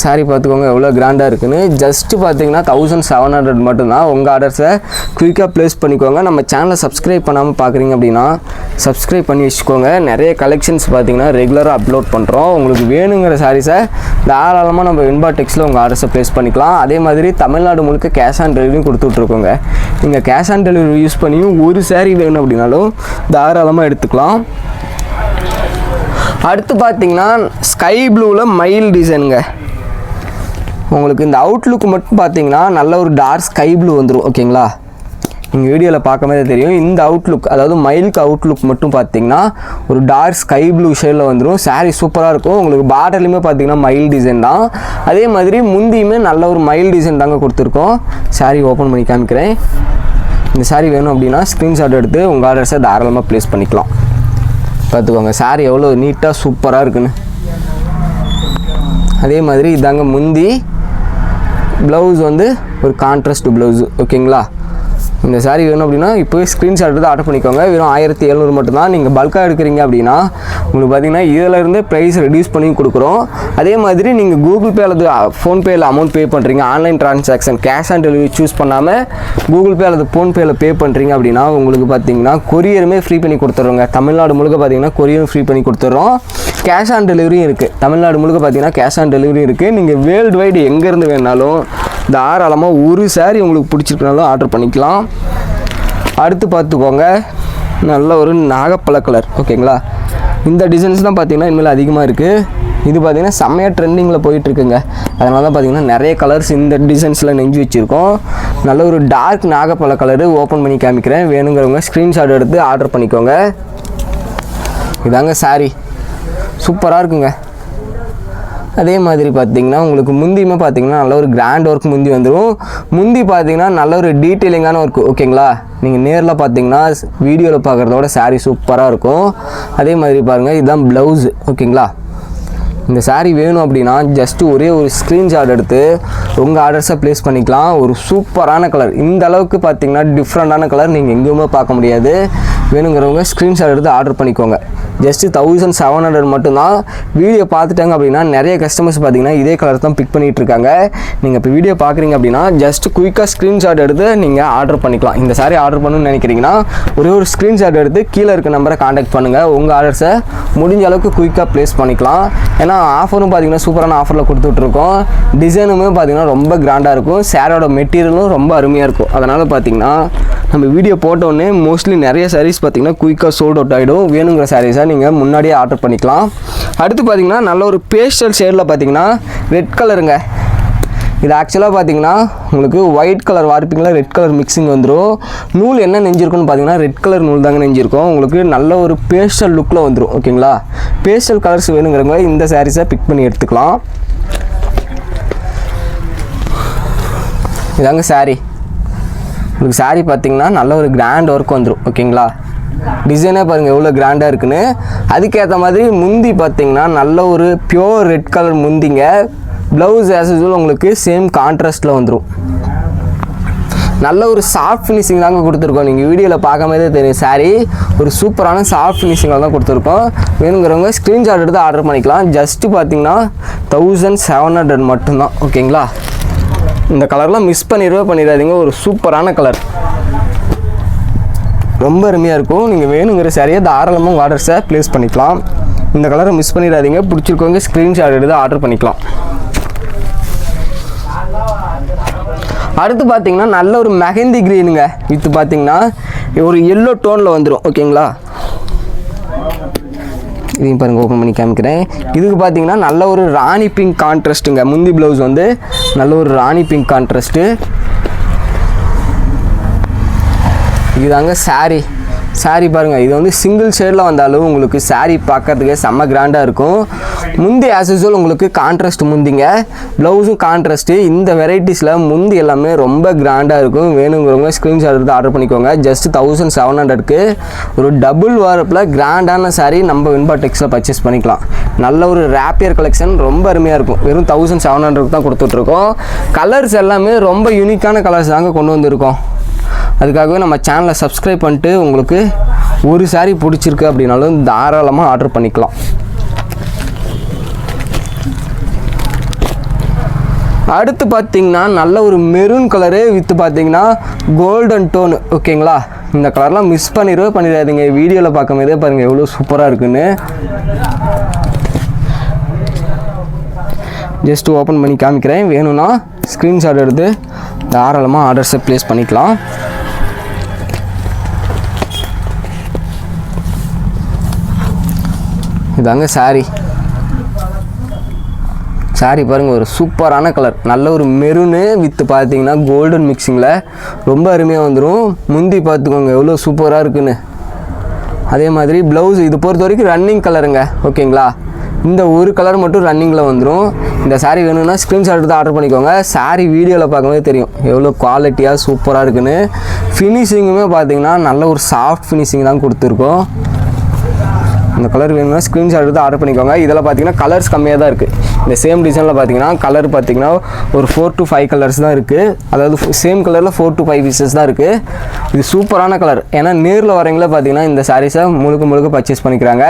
சாரீ பார்த்துக்கோங்க எவ்வளோ கிராண்டாக இருக்குன்னு. ஜஸ்ட்டு பார்த்தீங்கன்னா 1700 மட்டும்தான். உங்கள் ஆர்டர்ஸை குயிக்காக ப்ளேஸ் பண்ணிக்கோங்க. நம்ம சேனலை சப்ஸ்கிரைப் பண்ணாமல் பார்க்குறீங்க அப்படின்னா சப்ஸ்கிரைப் பண்ணி வச்சுக்கோங்க. நிறைய கலெக்ஷன்ஸ் பார்த்தீங்கன்னா ரெகுலராக அப்லோட் பண்ணுறோம். உங்களுக்கு வேணுங்கிற சாரீஸை தாராளமாக நம்ம வெண்பா டெக்ஸில் உங்கள் ஆர்டர்ஸை ப்ளேஸ் பண்ணிக்கலாம். அதே மாதிரி தமிழ்நாடு முழுக்க கேஷ் ஆன் டெலிவரியும் கொடுத்துட்ருக்கோங்க. நீங்கள் கேஷ் ஆன் டெலிவரி யூஸ் பண்ணியும் ஒரு சாரீ வேணும் அப்படின்னாலும் தாராளமாக எடுத்துக்கலாம். அடுத்து பார்த்தீங்கன்னா ஸ்கை ப்ளூவில் மயில் டிசைனுங்க. உங்களுக்கு இந்த அவுட்லுக் மட்டும் பார்த்தீங்கன்னா நல்ல ஒரு டார்க் ஸ்கை ப்ளூ வந்துடும். ஓகேங்களா, நீங்கள் வீடியோவில் பார்க்கும்போதே தெரியும். இந்த அவுட்லுக், அதாவது மயிலுக்கு அவுட்லுக் மட்டும் பார்த்தீங்கன்னா ஒரு டார்க் ஸ்கை ப்ளூ ஷேடில் வந்துடும். சாரீ சூப்பராக இருக்கும். உங்களுக்கு பார்டர்லையுமே பார்த்தீங்கன்னா மயில் டிசைன் தான். அதே மாதிரி முந்தியுமே நல்ல ஒரு மயில் டிசைன் தாங்க கொடுத்துருக்கோம். சாரீ ஓப்பன் பண்ணி காமிக்கிறேன். இந்த சாரீ வேணும் அப்படின்னா ஸ்க்ரீன்ஷாட் எடுத்து உங்கள் ஆர்டர்ஸை தாராளமாக ப்ளேஸ் பண்ணிக்கலாம். பார்த்துக்கோங்க சாரீ எவ்வளோ நீட்டாக சூப்பராக இருக்குன்னு. அதே மாதிரி இதாங்க முந்தி. ப்ளவுஸ் வந்து ஒரு கான்ட்ராஸ்ட் ப்ளவுஸு. ஓகேங்களா, இந்த சாரீ வேணும் அப்படின்னா இப்போ ஸ்க்ரீன்ஷாட் எடுத்து ஆர்டர் பண்ணிக்கோங்க. வெறும் 1700 மட்டும்தான். நீங்கள் பல்காக எடுக்கிறீங்க அப்படின்னா உங்களுக்கு பார்த்தீங்கன்னா இதிலேருந்து ப்ரைஸ் ரெடியூஸ் பண்ணி கொடுக்குறோம். அதே மாதிரி நீங்கள் கூகுள் பே அல்லது ஃபோன்பேயில் அமௌண்ட் பே பண்ணுறீங்க, online transaction cash on delivery choose பண்ணாமல் கூகுள் பே அல்லது ஃபோன்பேயில் பே பண்ணுறீங்க அப்படின்னா உங்களுக்கு பார்த்தீங்கன்னா கொரியருமே ஃப்ரீ பண்ணி கொடுத்துட்றோங்க. தமிழ்நாடு முழுக்க பார்த்தீங்கன்னா கொரியரும் ஃப்ரீ பண்ணி கொடுத்துட்றோம். கேஷ் ஆன் டெலிவரியும் இருக்குது. தமிழ்நாடு முழுக்க பார்த்தீங்கன்னா கேஷ் ஆன் டெலிவரியும் இருக்குது. நீங்கள் வேர்ல்டு வைடு எங்கேருந்து வேணாலும் தாராளமாக ஒரு சாரீ உங்களுக்கு பிடிச்சிருக்கனாலும் ஆர்டர் பண்ணிக்கலாம். அடுத்து பார்த்துக்கோங்க நல்ல ஒரு நாகப்பழ கலர். ஓகேங்களா, இந்த டிசைன்ஸ் தான் பார்த்தீங்கன்னா இனிமேல் அதிகமாக இருக்குது. இது பார்த்தீங்கன்னா செம்மையாக ட்ரெண்டிங்கில் போயிட்டுருக்குங்க. அதனால தான் பார்த்தீங்கன்னா நிறைய கலர்ஸ் இந்த டிசைன்ஸில் நெஞ்சு வச்சுருக்கோம். நல்ல ஒரு டார்க் நாகப்பழ கலரு ஓப்பன் பண்ணி காமிக்கிறேன். வேணுங்கிறவங்க ஸ்க்ரீன்ஷாட் எடுத்து ஆர்டர் பண்ணிக்கோங்க. இதாங்க சாரீ, சூப்பராக இருக்குங்க. அதே மாதிரி பார்த்தீங்கன்னா உங்களுக்கு முந்தியுமே பார்த்தீங்கன்னா நல்ல ஒரு கிராண்ட் ஒர்க் முந்தி வந்துடும். முந்தி பார்த்தீங்கன்னா நல்ல ஒரு டீட்டெயிலிங்கான ஒர்க். ஓகேங்களா, நீங்கள் நேரில் பார்த்தீங்கன்னா வீடியோவில் பார்க்குறதோட சாரீ சூப்பராக இருக்கும். அதே மாதிரி பாருங்கள், இதுதான் ப்ளவுஸு. ஓகேங்களா, இந்த சாரீ வேணும் அப்படின்னா ஜஸ்ட்டு ஒரே ஒரு ஸ்க்ரீன்ஷாட் எடுத்து உங்கள் ஆர்டர்ஸை ப்ளேஸ் பண்ணிக்கலாம். ஒரு சூப்பரான கலர். இந்த அளவுக்கு பார்த்தீங்கன்னா டிஃப்ரெண்ட்டான கலர் நீங்கள் எங்கேயுமே பார்க்க முடியாது. வேணுங்கிறவங்க ஸ்க்ரீன்ஷாட் எடுத்து ஆர்டர் பண்ணிக்கோங்க. ஜஸ்ட்டு 1700 மட்டும்தான். வீடியோ பார்த்துட்டாங்க அப்படின்னா நிறைய கஸ்டமர்ஸ் பார்த்தீங்கன்னா இதே கலர் தான் பிக் பண்ணிகிட்டு இருக்காங்க. நீங்கள் இப்போ வீடியோ பார்க்குறீங்க அப்படின்னா ஜஸ்ட்டு குயிக்காக ஸ்க்ரீன்ஷாட் எடுத்து நீங்கள் ஆர்டர் பண்ணிக்கலாம். இந்த சாரீ ஆர்டர் பண்ணணும்னு நினைக்கிறீங்கன்னா ஒரே ஒரு ஸ்க்ரீன்ஷாட் எடுத்து கீழே இருக்க நம்பரை காண்டாக்ட் பண்ணுங்கள். உங்கள் ஆர்டர்ஸை முடிஞ்ச அளவுக்கு குயிக்காக ப்ளேஸ் பண்ணிக்கலாம். ஏன்னா ஆஃபரும் பார்த்தீங்கன்னா சூப்பரான ஆஃபரில் கொடுத்துட்ருக்கோம். டிசைனுமே பார்த்தீங்கன்னா ரொம்ப கிராண்டாக இருக்கும். சாரோட மெட்டீரியலும் ரொம்ப அருமையாக இருக்கும். அதனால் பார்த்தீங்கன்னா நம்ம வீடியோ போட்டோடனே மோஸ்ட்லி நிறைய சாரீஸ் பார்த்தீங்கன்னா குயிக்காக சோல்ட் அவுட் ஆகிடும். வேணுங்கிற சாரீஸை நீங்கள் முன்னாடியே ஆர்டர் பண்ணிக்கலாம். அடுத்து பார்த்தீங்கன்னா நல்ல ஒரு பேஸ்டல் ஷேடில் பார்த்தீங்கன்னா ரெட் கலருங்க. இது ஆக்சுவலாக பார்த்தீங்கன்னா உங்களுக்கு ஒயிட் கலர் வார்ப்பிங்கில் ரெட் கலர் மிக்சிங் வந்துடும். நூல் என்ன நெஞ்சிருக்குன்னு பார்த்தீங்கன்னா ரெட் கலர் நூல் தாங்க நெஞ்சிருக்கும். உங்களுக்கு நல்ல ஒரு பேஸ்டல் லுக்கில் வந்துடும். ஓகேங்களா, பேஸ்டல் கலர்ஸ் வேணுங்கிறவங்க இந்த சாரீஸை பிக் பண்ணி எடுத்துக்கலாம். இதாங்க சாரீ. உங்களுக்கு சாரீ பார்த்தீங்கன்னா நல்ல ஒரு கிராண்ட் ஒர்க் வந்துடும். ஓகேங்களா, டிசைனே பாருங்கள் எவ்வளோ கிராண்டாக இருக்குன்னு. அதுக்கேற்ற மாதிரி முந்தி பார்த்தீங்கன்னா நல்ல ஒரு பியோர் ரெட் கலர் முந்திங்க. ப்ளவுஸ் ஆஸ் யூசுவல் உங்களுக்கு சேம் கான்ட்ராஸ்ட்டில் வந்துடும். நல்ல ஒரு சாஃப்ட் ஃபினிஷிங் தாங்க கொடுத்துருக்கோம். நீங்கள் வீடியோவில் பார்க்கும்போதே தெரியும், சாரீ ஒரு சூப்பரான சாஃப்ட் ஃபினிஷிங்கில் தான் கொடுத்துருக்கோம். வேணுங்கிறவங்க ஸ்க்ரீன்ஷாட் எடுத்து ஆர்டர் பண்ணிக்கலாம். ஜஸ்ட்டு பார்த்தீங்கன்னா 1700 மட்டும்தான். ஓகேங்களா, இந்த கலர்லாம் மிஸ் பண்ணிடாதீங்க. ஒரு சூப்பரான கலர், ரொம்ப அருமையாக இருக்கும். நீங்கள் வேணுங்கிற சாரியை தாராளமாக ஆர்டர்ஸை ப்ளேஸ் பண்ணிக்கலாம். இந்த கலரை மிஸ் பண்ணிடாதீங்க. பிடிச்சிருக்கவங்க ஸ்க்ரீன்ஷாட் எடுத்து ஆர்டர் பண்ணிக்கலாம். அடுத்து பார்த்தீங்கன்னா நல்ல ஒரு மெஹந்தி க்ரீனுங்க. இது பார்த்தீங்கன்னா ஒரு எல்லோ டோனில் வந்துடும். ஓகேங்களா, இதையும் பாருங்கள், ஓப்பன் பண்ணி காமிக்கிறேன். இதுக்கு பார்த்தீங்கன்னா நல்ல ஒரு ராணி பிங்க் கான்ட்ராஸ்ட்டுங்க. முந்தி ப்ளவுஸ் வந்து நல்ல ஒரு ராணி பிங்க் கான்ட்ராஸ்ட்டு. இதுதாங்க சாரீ பாருங்கள். இது வந்து சிங்கிள் ஷேடில் வந்தாலும் உங்களுக்கு சாரீ பார்க்கறதுக்கு செம்ம கிராண்டாக இருக்கும். முந்தி ஆஸ் யூசுவல் உங்களுக்கு கான்ட்ராஸ்ட் முந்திங்க, ப்ளவுஸும் கான்ட்ராஸ்ட்டு. இந்த வெரைட்டிஸில் முந்தி எல்லாமே ரொம்ப கிராண்டாக இருக்கும். வேணுங்கிறவங்க ஸ்க்ரீன்ஷாட் எடுத்து ஆர்டர் பண்ணிக்கோங்க. ஜஸ்ட் 1700க்கு ஒரு டபுள் வாரப்பில் கிராண்டான சாரீ நம்ம வின்பா டெக்ஸில் பர்ச்சேஸ் பண்ணிக்கலாம். நல்ல ஒரு ரேப்பியர் கலெக்ஷன், ரொம்ப அருமையாக இருக்கும். வெறும் 1700க்கு தான் கொடுத்துட்ருக்கோம். கலர்ஸ் எல்லாமே ரொம்ப யூனிக்கான கலர்ஸ் தாங்க கொண்டு வந்திருக்கோம். அதுக்காகவே நம்ம சேனலை சப்ஸ்கிரைப் பண்ணிட்டு உங்களுக்கு ஒரு சாரீ பிடிச்சிருக்கு அப்படின்னாலும் தாராளமாக ஆர்டர் பண்ணிக்கலாம். அடுத்து பார்த்தீங்கன்னா நல்ல ஒரு மெரூன் கலரு வித்து பார்த்தீங்கன்னா கோல்டன் டோனு. ஓகேங்களா, இந்த கலர்லாம் மிஸ் பண்ணிடாதீங்க. வீடியோவில் பார்க்கும்போதே பாருங்கள் எவ்வளோ சூப்பராக இருக்குன்னு. ஜஸ்ட் ஓப்பன் பண்ணி காமிக்கிறேன். வேணும்னா ஸ்க்ரீன்ஷாட் எடுத்து தாராளமாக ஆர்டர்ஸை ப்ளேஸ் பண்ணிக்கலாம். இதாங்க சாரீ பாருங்கள், ஒரு சூப்பரான கலர். நல்ல ஒரு மெரூனு வித்து பார்த்தீங்கன்னா கோல்டன் மிக்சிங்கில் ரொம்ப அருமையாக வந்துடும். முந்தி பார்த்துக்கோங்க எவ்வளோ சூப்பராக இருக்குன்னு. அதே மாதிரி ப்ளவுஸ் இது பொறுத்த வரைக்கும் ரன்னிங் கலருங்க. ஓகேங்களா, இந்த ஒரு கலர் மட்டும் ரன்னிங்கில் வந்துடும். இந்த சாரீ வேணும்னா ஸ்க்ரீன்ஷாட் எடுத்து ஆர்டர் பண்ணிக்கோங்க. சாரீ வீடியோவில் பார்க்கும்போது தெரியும் எவ்வளோ குவாலிட்டியாக சூப்பராக இருக்குன்னு. ஃபினிஷிங்குமே பார்த்தீங்கன்னா நல்ல ஒரு சாஃப்ட் ஃபினிஷிங் தான் கொடுத்துருக்கோம். இந்த கலர் வேணும்னா ஸ்க்ரீன்ஷாட் எடுத்து ஆர்டர் பண்ணிக்கோங்க. இதில் பார்த்தீங்கன்னா கலர்ஸ் கம்மியாக தான் இருக்குது. இந்த சேம் டிசைனில் பார்த்தீங்கன்னா கலர் பார்த்தீங்கன்னா ஒரு 4 to 5 கலர்ஸ் தான் இருக்குது. அதாவது சேம் கலரில் 4 to 5 பீசஸ் தான் இருக்குது. இது சூப்பரான கலர். ஏன்னா நேரில் வரவங்களே பார்த்தீங்கன்னா இந்த சாரீஸை முழுக்க பர்ச்சேஸ் பண்ணிக்கிறாங்க.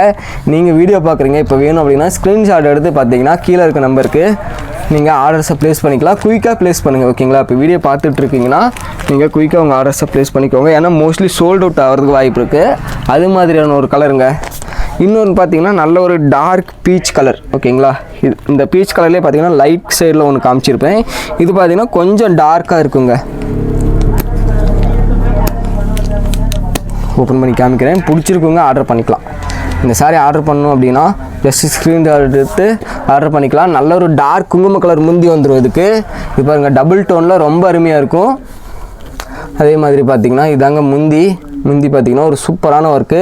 நீங்கள் வீடியோ பார்க்குறீங்க, இப்போ வேணும் அப்படின்னா ஸ்க்ரீன்ஷாட் எடுத்து பார்த்தீங்கன்னா கீழே இருக்க நம்பருக்கு நீங்கள் ஆர்டர்ஸை ப்ளேஸ் பண்ணிக்கலாம். குயிக்காக ப்ளேஸ் பண்ணுங்கள். ஓகேங்களா, இப்போ வீடியோ பார்த்துட்ருக்கீங்கன்னா நீங்கள் குயிக்காக உங்கள் ஆர்டர்ஸை ப்ளேஸ் பண்ணிக்கோங்க. ஏன்னா மோஸ்ட்லி சோல்ட் அவுட் ஆகிறதுக்கு வாய்ப்பு இருக்குது. அது மாதிரியான ஒரு கலருங்க. இன்னொன்று பார்த்தீங்கன்னா நல்ல ஒரு டார்க் பீச் கலர். ஓகேங்களா, இந்த பீச் கலர்லேயே பார்த்தீங்கன்னா லைட் சைடில் ஒன்று காமிச்சிருப்பேன். இது பார்த்தீங்கன்னா கொஞ்சம் டார்க்காக இருக்குங்க. ஓப்பன் பண்ணி காமிக்கிறேன். பிடிச்சிருக்குங்க ஆர்டர் பண்ணிக்கலாம். இந்த சாரீ ஆர்டர் பண்ணணும் அப்படின்னா ஜஸ்ட் ஸ்க்ரீன்ஷாட் எடுத்து ஆர்டர் பண்ணிக்கலாம். நல்ல ஒரு டார்க் குங்கும கலர் முந்தி வந்துடும் இதுக்கு. இது பாருங்கள் டபுள் டோனில் ரொம்ப அருமையாக இருக்கும். அதே மாதிரி பார்த்திங்கன்னா இதாங்க முந்தி பார்த்திங்கன்னா ஒரு சூப்பரான ஒர்க்கு.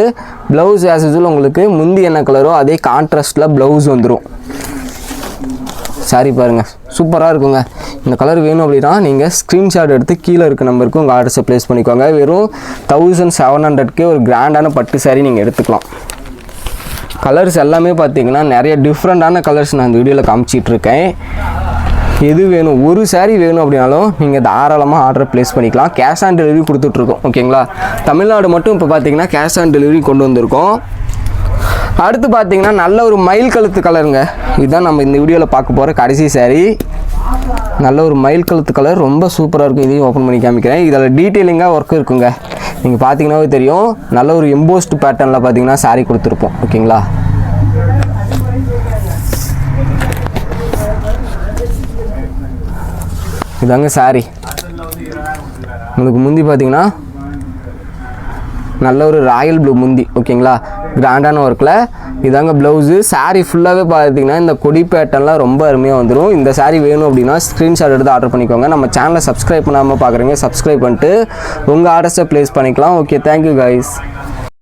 ப்ளவுஸ் ஆஸ் யூசுவல் உங்களுக்கு முந்தி என்ன கலரோ அதே கான்ட்ராஸ்ட்டில் ப்ளவுஸ் வந்துடும். சாரி பாருங்கள் சூப்பராக இருக்குங்க. இந்த கலர் வேணும் அப்படின்னா நீங்கள் ஸ்க்ரீன்ஷாட் எடுத்து கீழே இருக்க நம்பருக்கு உங்கள் ஆர்டர்ஸை ப்ளேஸ் பண்ணிக்கோங்க. வெறும் 1700க்கே ஒரு கிராண்டான பட்டு சாரீ நீங்கள் எடுத்துக்கலாம். கலர்ஸ் எல்லாமே பார்த்தீங்கன்னா நிறைய டிஃப்ரெண்ட்டான கலர்ஸ் நான் இந்த வீடியோவில் காமிச்சிட்ருக்கேன். எது வேணும், ஒரு சாரீ வேணும் அப்படின்னாலும் நீங்கள் தாராளமாக ஆர்டர் ப்ளேஸ் பண்ணிக்கலாம். கேஷ் ஆன் டெலிவரி கொடுத்துட்ருக்கோம். ஓகேங்களா, தமிழ்நாடு மட்டும் இப்போ பார்த்தீங்கன்னா கேஷ் ஆன் டெலிவரி கொண்டு வந்திருக்கோம். அடுத்து பார்த்தீங்கன்னா நல்ல ஒரு மயில் கழுத்து கலருங்க. இதுதான் நம்ம இந்த வீடியோவில் பார்க்க போகிற கடைசி சாரீ. நல்ல ஒரு மயில் கழுத்து கலர் ரொம்ப சூப்பராக இருக்கும். இதையும் ஓப்பன் பண்ணி காமிக்கிறேன். இதில் டீட்டெயிலிங்காக ஒர்க் இருக்குங்க. நீங்கள் பார்த்தீங்கன்னாவே தெரியும். நல்ல ஒரு எம்போஸ்ட் பேட்டர்னில் பார்த்தீங்கன்னா சாரீ கொடுத்துருப்போம். ஓகேங்களா, இதாங்க சாரீ. உங்களுக்கு முந்தி பார்த்தீங்கன்னா நல்ல ஒரு ராயல் ப்ளூ முந்தி. ஓகேங்களா, கிராண்டான ஒர்க்கில் இதாங்க ப்ளவுஸு. சாரீ ஃபுல்லாகவே பார்த்தீங்கன்னா இந்த கொடி பேட்டர்ன்லாம் ரொம்ப அருமையாக வந்துடும். இந்த சாரீ வேணும் அப்படின்னா ஸ்க்ரீன்ஷாட் எடுத்து ஆர்டர் பண்ணிக்கோங்க. நம்ம சேனலை சப்ஸ்கிரைப் பண்ணாமல் பார்க்குறீங்க, சப்ஸ்கிரைப் பண்ணிட்டு உங்கள் ஆர்டர்ஸை ப்ளேஸ் பண்ணிக்கலாம். Okay, thank you guys.